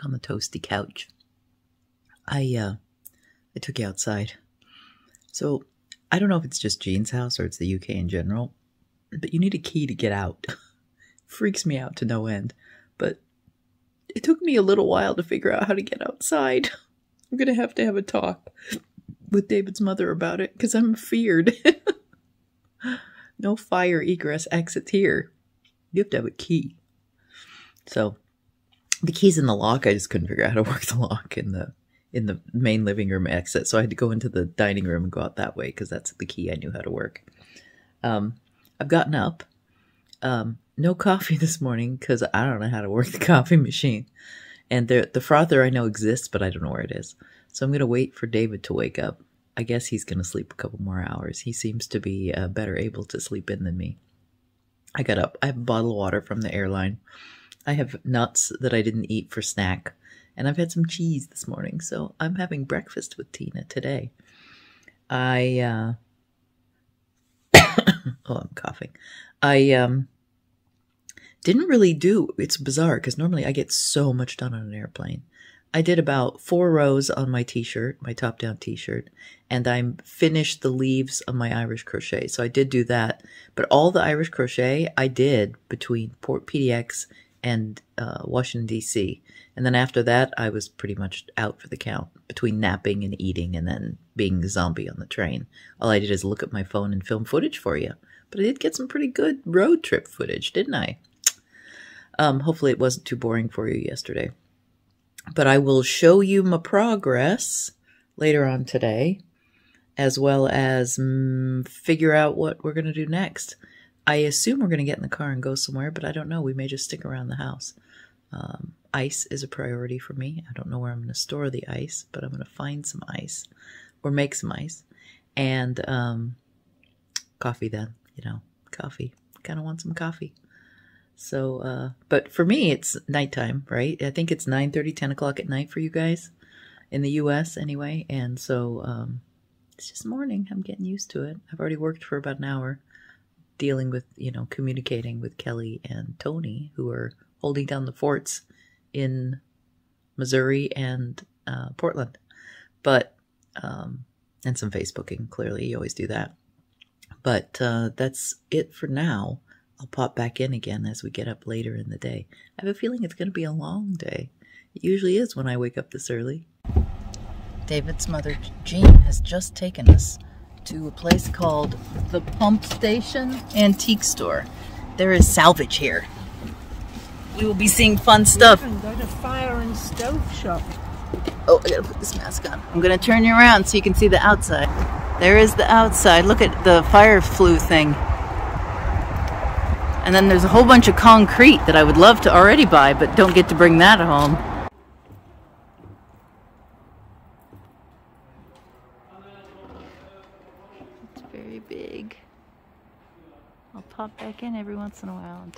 on the toasty couch. I took you outside. So I don't know if it's just Jean's house or it's the UK in general, but you need a key to get out. Freaks me out to no end. But it took me a little while to figure out how to get outside. I'm going to have a talk with David's mother about it because I'm feared. No fire egress exits here. You have to have a key. So the key's in the lock. I just couldn't figure out how to work the lock in the main living room exit. So I had to go into the dining room and go out that way because that's the key I knew how to work. I've gotten up. No coffee this morning because I don't know how to work the coffee machine. And the frother I know exists, but I don't know where it is. So I'm going to wait for David to wake up. I guess he's going to sleep a couple more hours. He seems to be better able to sleep in than me. I got up. I have a bottle of water from the airline. I have nuts that I didn't eat for snack. And I've had some cheese this morning. So I'm having breakfast with Tina today. Oh, I'm coughing. I didn't really do, it's bizarre because normally I get so much done on an airplane. I did about 4 rows on my t-shirt, my top-down t-shirt, and I finished the leaves of my Irish crochet. So I did do that. But all the Irish crochet I did between Port PDX and Washington, D.C. And then after that, I was pretty much out for the count between napping and eating and then being a zombie on the train. All I did is look at my phone and film footage for you. But I did get some pretty good road trip footage, didn't I? Hopefully it wasn't too boring for you yesterday. But I will show you my progress later on today, as well as figure out what we're going to do next. I assume we're going to get in the car and go somewhere, but I don't know. We may just stick around the house. Ice is a priority for me. I don't know where I'm going to store the ice, but I'm going to find some ice or make some ice. And coffee then, coffee. Kind of want some coffee. So, but for me, it's nighttime, right? I think it's 9:30, 10 o'clock at night for you guys in the U.S. anyway. And so it's just morning. I'm getting used to it. I've already worked for about an hour dealing with, communicating with Kelly and Tony, who are holding down the forts in Missouri and Portland. But, and some Facebooking, clearly. You always do that. But that's it for now. I'll pop back in again as we get up later in the day. I have a feeling it's going to be a long day. It usually is when I wake up this early. David's mother, Jean, has just taken us to a place called the Pump Station Antique Store. There is salvage here. We will be seeing fun stuff. We even got a fire and stove shop. Oh, I gotta put this mask on. I'm gonna turn you around so you can see the outside. There is the outside. Look at the fire flue thing. And then there's a whole bunch of concrete that I would love to already buy, but don't get to bring that home. It's very big. I'll pop back in every once in a while.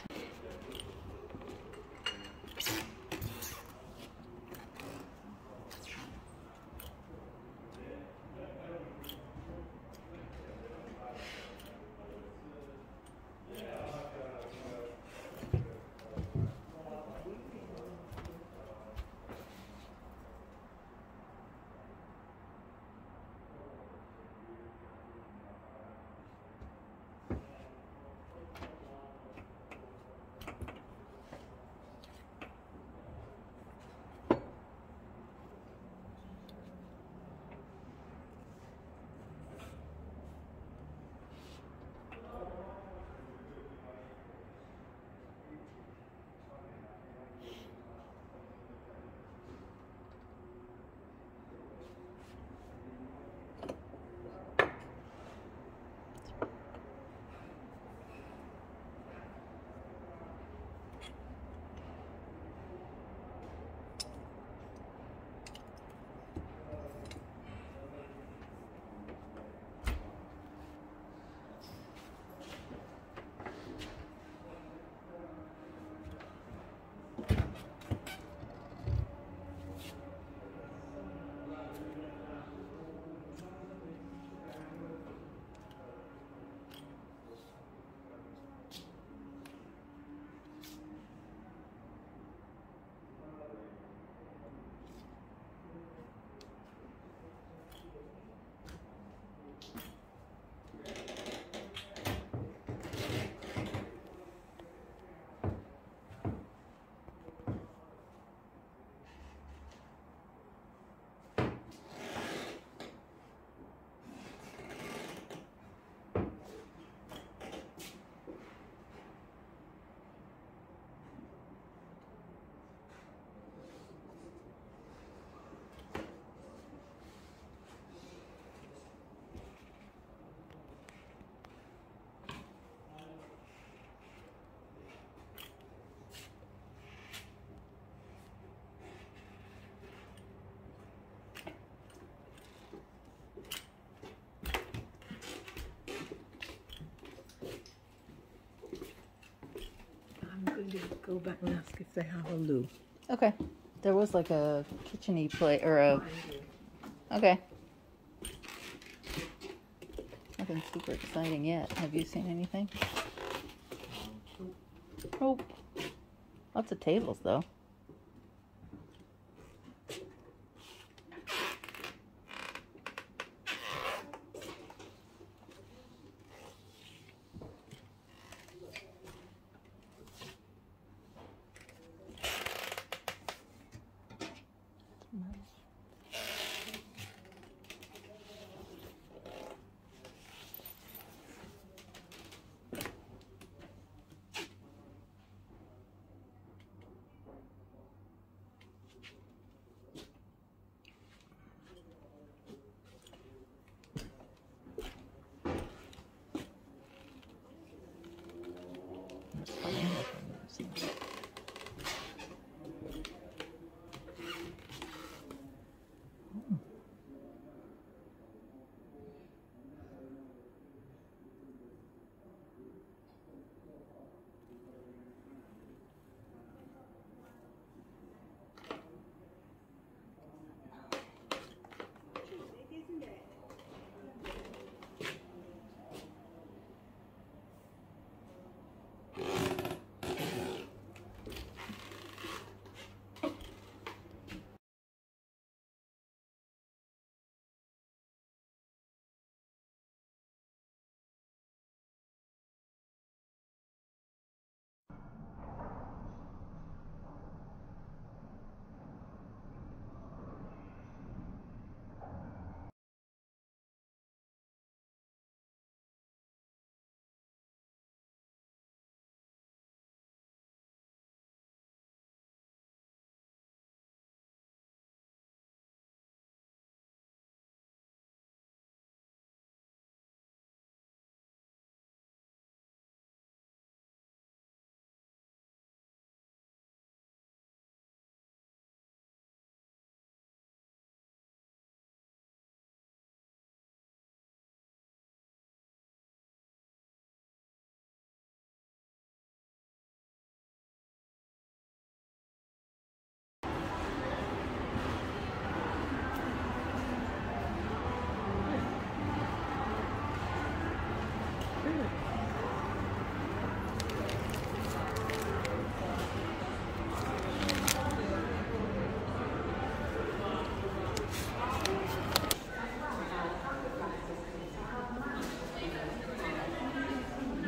go back and ask if they have a loo. Okay. There was like a kitchen-y play, or a... Okay. Nothing super exciting yet. Have you seen anything? Oh. Lots of tables, though.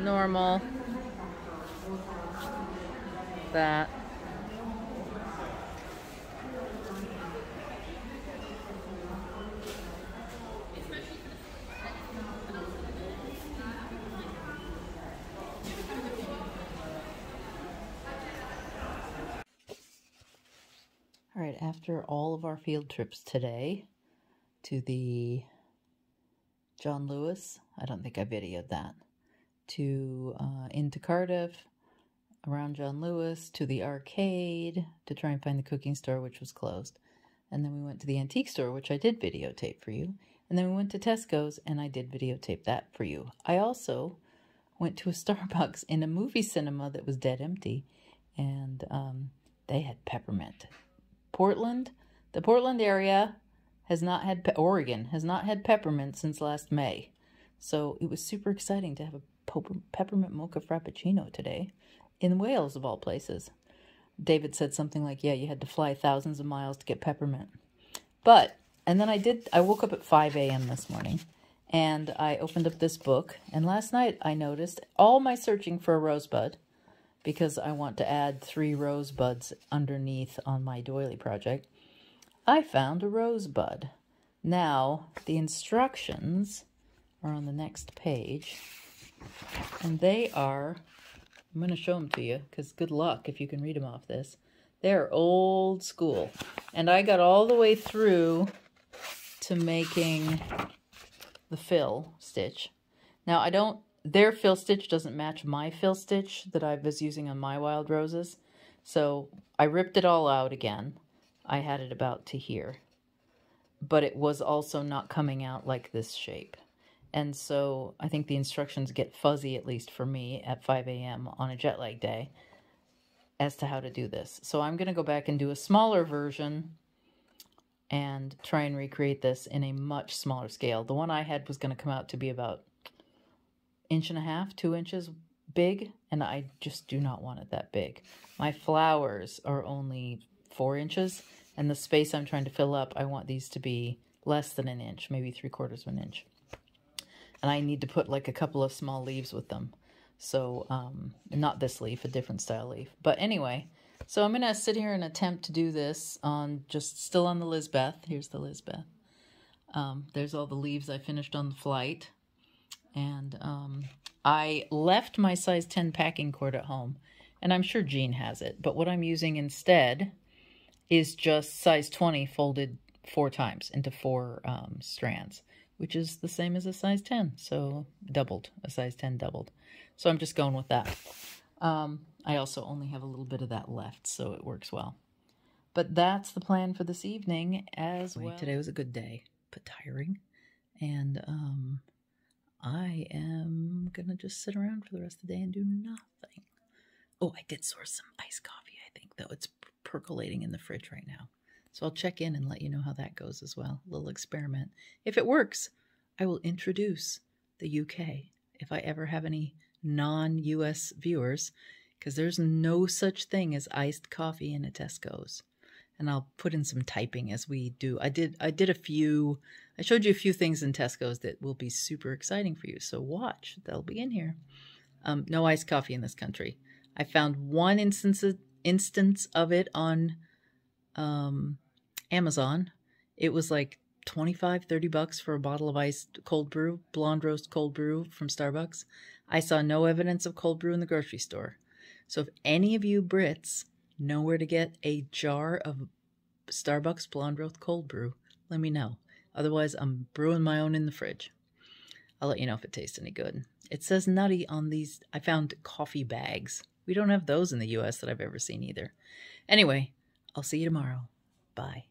Normal. That. All right, after all of our field trips today to the John Lewis, I don't think I videoed that, to into Cardiff, around John Lewis, to the arcade, to try and find the cooking store, which was closed. And then we went to the antique store, which I did videotape for you. And then we went to Tesco's, and I did videotape that for you. I also went to a Starbucks in a movie cinema that was dead empty, and they had peppermint. The Portland area has not had, Oregon has not had peppermint since last May. So it was super exciting to have a peppermint mocha frappuccino today in Wales, of all places. David said something like, yeah, you had to fly thousands of miles to get peppermint. But, and then I woke up at 5 a.m. this morning, and I opened up this book, and last night I noticed all my searching for a rosebud, because I want to add 3 rosebuds underneath on my doily project. I found a rosebud. Now, the instructions are on the next page, and they are, I'm going to show them to you, because good luck if you can read them off this. They're old school, and I got all the way through to making the fill stitch. Now, their fill stitch doesn't match my fill stitch that I was using on my wild roses, so I ripped it all out again. I had it about to here, but it was also not coming out like this shape. And so I think the instructions get fuzzy, at least for me, at 5 a.m. on a jet lag day. as to how to do this. So I'm going to go back and do a smaller version and try and recreate this in a much smaller scale. The one I had was going to come out to be about 1.5 inches, 2 inches big, and I just do not want it that big. My flowers are only 4 inches, and the space I'm trying to fill up, I want these to be less than 1 inch, maybe 3/4 of an inch. And I need to put like a couple of small leaves with them. So, not this leaf, a different style leaf. But anyway, so I'm going to sit here and attempt to do this on just still on the Lisbeth. Here's the Lisbeth. There's all the leaves I finished on the flight. And I left my size 10 packing cord at home. And I'm sure Jean has it. But what I'm using instead is just size 20 folded 4 times into 4 strands, which is the same as a size 10. So doubled, a size 10 doubled. So I'm just going with that. I also only have a little bit of that left, so it works well. But that's the plan for this evening as well. Today was a good day, but tiring. And I am going to just sit around for the rest of the day and do nothing. Oh, I did source some iced coffee, I think, though. It's percolating in the fridge right now. So I'll check in and let you know how that goes as well. A little experiment. If it works, I will introduce the UK if I ever have any non-US viewers, because there's no such thing as iced coffee in a Tesco's. And I'll put in some typing as we do. I showed you a few things in Tesco's that will be super exciting for you. So watch, they'll be in here. No iced coffee in this country. I found one instance of it on Amazon. It was like $25-30 for a bottle of iced cold brew, blonde roast cold brew from Starbucks. I saw no evidence of cold brew in the grocery store. So if any of you Brits know where to get a jar of Starbucks blonde roast cold brew, let me know. Otherwise, I'm brewing my own in the fridge. I'll let you know if it tastes any good. It says nutty on these. I found coffee bags. We don't have those in the US that I've ever seen either. Anyway, I'll see you tomorrow. Bye.